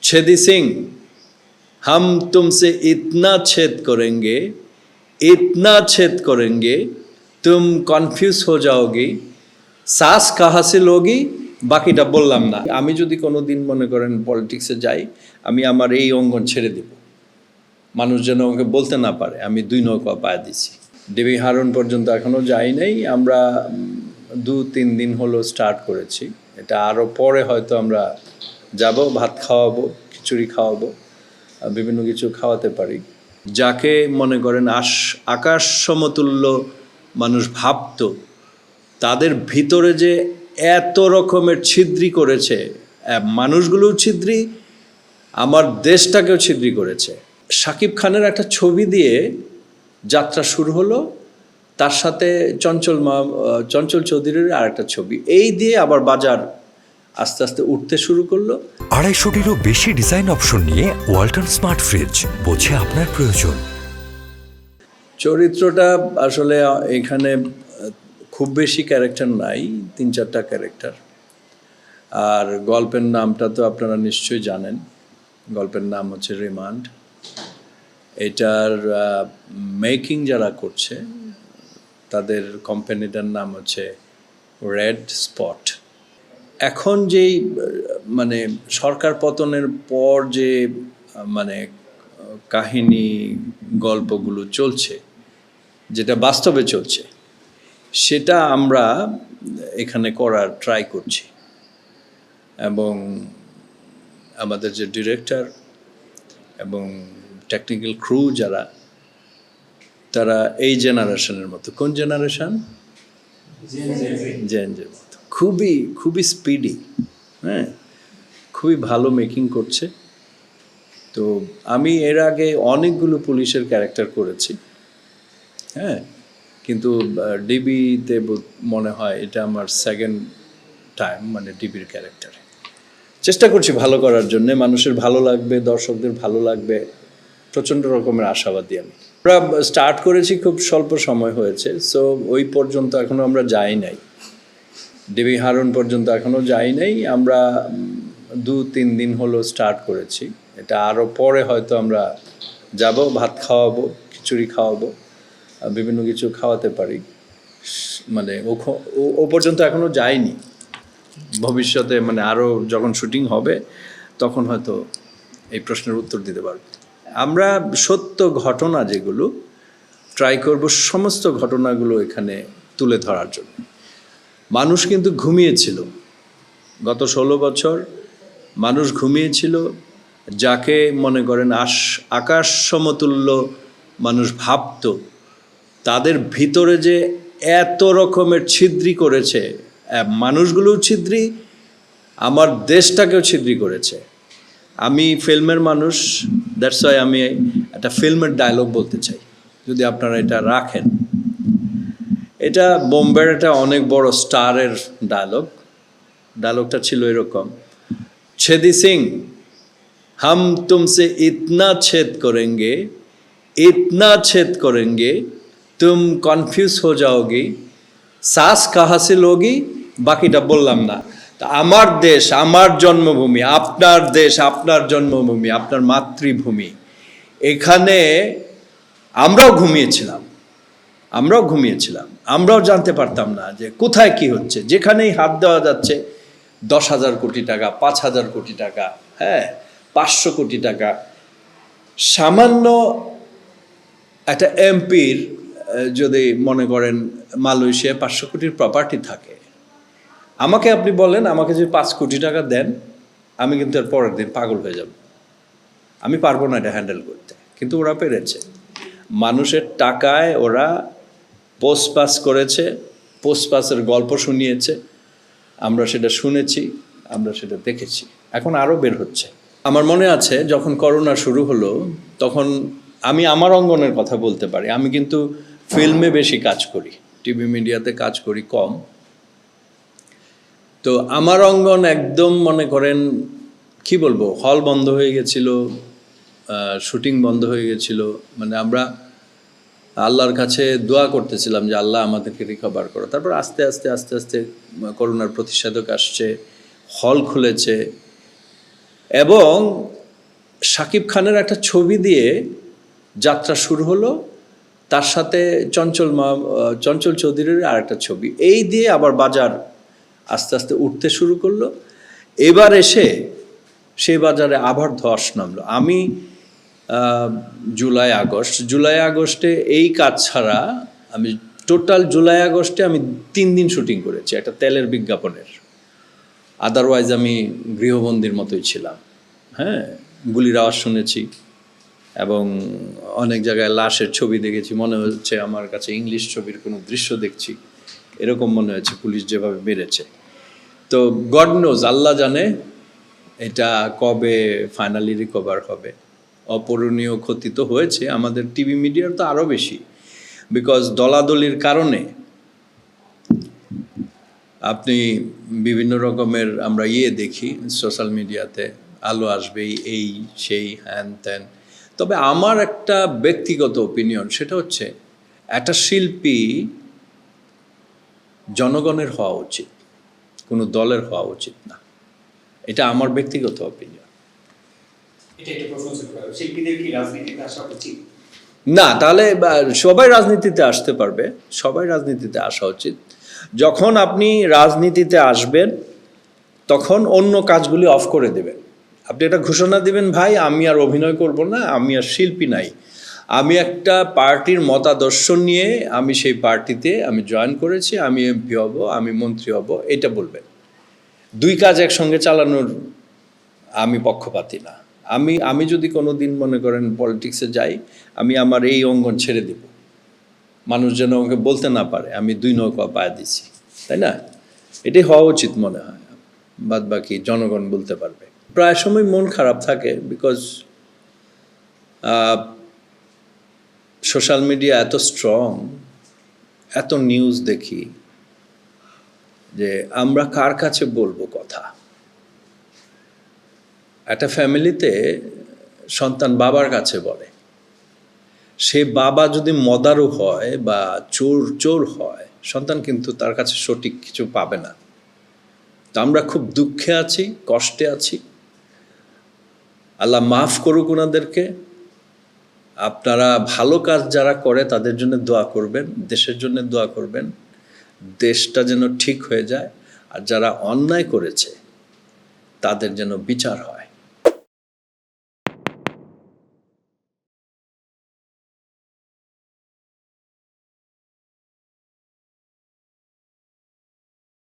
छेदी सिंह हम तुमसे इतना छेद करेंगे तुम কনফিউজ हो जाओगी सास कहाँ से लोगी বাকিটা বললাম না। আমি যদি কোনোদিন মনে করেন পলিটিক্সে যাই, আমি আমার এই অঙ্গন ছেড়ে দেব, মানুষ যেন আমাকে বলতে না পারে আমি 2 নৌকা পায়ে দিছি। ডিবি হারুন পর্যন্ত এখনো যাই নাই, আমরা 2-3 দিন হলো স্টার্ট করেছি। এটা আরও পরে হয়তো আমরা যাব, ভাত খাওয়াবো, খিচুড়ি খাওয়াবো, বিভিন্ন কিছু খাওয়াতে পারি। যাকে মনে করেন আকাশ সমতুল্য মানুষ ভাবতো, তাদের ভিতরে যে এত রকমের ছিদ্রি করেছে, মানুষগুলোও ছিদ্রি, আমার দেশটাকেও ছিদ্রি করেছে। শাকিব খানের একটা ছবি দিয়ে যাত্রা শুরু হলো, তার সাথে চঞ্চল চৌধুরীর আর একটা ছবি, এই দিয়ে আবার বাজার আস্তে আস্তে উঠতে শুরু করলো। 250-টিরও বেশি ডিজাইন অপশন নিয়ে ওয়ালটন স্মার্ট ফ্রিজ, বোঝে আপনার প্রয়োজন। চরিত্রটা আসলে এখানে খুব বেশি ক্যারেক্টার নাই, 3-4টা ক্যারেক্টার। আর গল্পের নামটা তো আপনারা নিশ্চয়ই জানেন, গল্পের নাম হচ্ছে রিমান্ড। এটার মেকিং যারা করছে তাদের কোম্পানিটার নাম হচ্ছে রেড স্পট। এখন যেই মানে সরকার পতনের পর যে মানে কাহিনী গল্পগুলো চলছে, যেটা বাস্তবে চলছে, সেটা আমরা এখানে করার ট্রাই করছি। এবং আমাদের যে ডিরেক্টর এবং টেকনিক্যাল ক্রু যারা, তারা এই জেনারেশনের মতো, কোন জেনারেশন? জেনজের মতো, খুবই স্পিডি, হ্যাঁ, খুবই ভালো মেকিং করছে। তো আমি এর আগে অনেকগুলো পুলিশের ক্যারেক্টার করেছি, হ্যাঁ, কিন্তু ডিবিতে মনে হয় এটা আমার সেকেন্ড টাইম, মানে ডিবির ক্যারেক্টারে। চেষ্টা করছি ভালো করার জন্য, মানুষের ভালো লাগবে, দর্শকদের ভালো লাগবে, প্রচণ্ড রকমের আশাবাদী আমি। আমরা স্টার্ট করেছি, খুব স্বল্প সময় হয়েছে, সো ওই পর্যন্ত এখনও আমরা যাই নাই, ডিবি হারুন পর্যন্ত এখনও যাই নাই। আমরা 2-3 দিন হলো স্টার্ট করেছি, এটা আরও পরে হয়তো আমরা যাব, ভাত খাওয়াবো, খিচুড়ি খাওয়াবো, বিভিন্ন কিছু খাওয়াতে পারি। মানে ও পর্যন্ত এখনও যায়নি, ভবিষ্যতে মানে আরও যখন শুটিং হবে তখন হয়তো এই প্রশ্নের উত্তর দিতে পারব। আমরা সত্য ঘটনা যেগুলো ট্রাই করব, সমস্ত ঘটনাগুলো এখানে তুলে ধরার জন্য। মানুষ কিন্তু ঘুমিয়েছিল, গত 16 বছর মানুষ ঘুমিয়েছিল। যাকে মনে করেন আকাশ সমতুল্য মানুষ ভাবতো, তাদের ভিতরে যে এত রকমের ছিদ্রি করেছে, মানুষগুলোও ছিদ্রি, আমার দেশটাকেও ছিদ্রি করেছে। আমি ফিল্মের মানুষ, দ্যাটস ওয়াই আমি একটা ফিল্মের ডায়লগ বলতে চাই, যদি আপনারা এটা রাখেন। এটা বোম্বের একটা অনেক বড় স্টারের ডায়লগটা ছিল এরকম: छेदी सिंह हम तुमसे इतना छेद करेंगे तुम কনফিউজ हो जाओगी सास कहाँ से लोगी বাকিটা বললাম না। তা আমার দেশ, আমার জন্মভূমি, আপনার দেশ, আপনার জন্মভূমি, আপনার মাতৃভূমি, এখানে আমরাও ঘুমিয়েছিলাম, আমরাও জানতে পারতাম না যে কোথায় কি হচ্ছে। যেখানেই হাত দেওয়া যাচ্ছে 10,000 কোটি টাকা, 5,000 কোটি টাকা, হ্যাঁ, 500 কোটি টাকা। সামান্য একটা এমপির যদি মনে করেন মালয়েশিয়ায় 500 কোটির প্রপার্টি থাকে, আমাকে আপনি বলেন, আমাকে যদি 5 কোটি টাকা দেন, আমি কিন্তু এর পরের দিন পাগল হয়ে যাব, আমি পারবো না এটা হ্যান্ডেল করতে। কিন্তু ওরা পেরেছে, মানুষের টাকায় ওরা পোস্ট পাস করেছে, পোস্ট পাসের গল্প শুনিয়েছে, আমরা সেটা শুনেছি, আমরা সেটা দেখেছি, এখন আরও বের হচ্ছে। আমার মনে আছে যখন করোনা শুরু হলো, তখন আমি আমার অঙ্গনের কথা বলতে পারি, আমি কিন্তু ফিল্মে বেশি কাজ করি, টিভি মিডিয়াতে কাজ করি কম। তো আমার অঙ্গন একদম মনে করেন কি বলবো, হল বন্ধ হয়ে গেছিল, শুটিং বন্ধ হয়ে গেছিল। মানে আমরা আল্লাহর কাছে দোয়া করতেছিলাম যে আল্লাহ আমাদেরকে রিকভার করো। তারপর আস্তে আস্তে করোনার প্রতিষেধক আসছে, হল খুলেছে, এবং শাকিব খানের একটা ছবি দিয়ে যাত্রা শুরু হলো, তার সাথে চঞ্চল চৌধুরীর আর একটা ছবি, এই দিয়ে আবার বাজার আস্তে আস্তে উঠতে শুরু করলো। এবার এসে সেই বাজারে আবার ধস নামলো। আমি জুলাই আগস্টে এই কাজ ছাড়া আমি টোটাল জুলাই আগস্টে আমি 3 দিন শুটিং করেছি একটা তেলের বিজ্ঞাপনের। আদারওয়াইজ আমি গৃহবন্দীর মতোই ছিলাম। হ্যাঁ, গুলির আওয়াজ শুনেছি এবং অনেক জায়গায় লাশের ছবি দেখেছি, মনে হচ্ছে আমার কাছে ইংলিশ ছবির কোনো দৃশ্য দেখছি, এরকম মনে হয়েছে পুলিশ যেভাবে মেরেছে। তো গড নোজ, আল্লাহ জানে এটা কবে ফাইনালি রিকভার হবে। অপূরণীয় ক্ষতি তো হয়েছে, আমাদের টিভি মিডিয়ার তো আরও বেশি, বিকজ দলাদলির কারণে আপনি বিভিন্ন রকমের আমরা দেখি সোশ্যাল মিডিয়াতে, আলো আসবেই, এই সেই হ্যান ত্যান। তবে আমার একটা ব্যক্তিগত ওপিনিয়ন, সেটা হচ্ছে একটা শিল্পী জনগণের হওয়া উচিত, কোনো দলের হওয়া উচিত না। এটা আমার ব্যক্তিগত ওপিনিয়ন। শিল্পীদের কি রাজনীতিতে আসা উচিত? না, তাহলে সবাই রাজনীতিতে আসতে পারবে, সবাই রাজনীতিতে আসা উচিত। যখন আপনি রাজনীতিতে আসবেন তখন অন্য কাজগুলি অফ করে দেবেন। আপনি একটা ঘোষণা দিবেন, ভাই আমি আর অভিনয় করব না, আমি আর শিল্পী নাই, আমি একটা পার্টির মতাদর্শ নিয়ে আমি সেই পার্টিতে আমি জয়েন করেছি, আমি এমপি হব, আমি মন্ত্রী হব, এটা বলবেন। 2 কাজ একসঙ্গে চালানোর আমি পক্ষপাতী না। আমি যদি কোনো দিন মনে করেন পলিটিক্সে যাই, আমি আমার এই অঙ্গন ছেড়ে দেব, মানুষ যেন আমাকে বলতে না পারে আমি 2 নৌকা পায়ে দিছি, তাই না? এটাই হওয়া উচিত মনে হয়, বাদ বাকি জনগণ বলতে পারবে। প্রায় সময় মন খারাপ থাকে, বিকজ সোশ্যাল মিডিয়া এত স্ট্রং, এত নিউজ দেখি যে আমরা কার কাছে বলবো কথা। একটা ফ্যামিলিতে সন্তান বাবার কাছে বলে, সে বাবা যদি মদারু হয় বা চোর হয়, সন্তান কিন্তু তার কাছে সঠিক কিছু পাবে না। তো আমরা খুব দুঃখে আছি, কষ্টে আছি। আল্লাহ মাফ করুক ওনাদেরকে। আপনারা ভালো কাজ যারা করে তাদের জন্য দোয়া করবেন, দেশের জন্য দোয়া করবেন, দেশটা যেন ঠিক হয়ে যায়। আর যারা অন্যায় করেছে তাদের যেন বিচার হয়।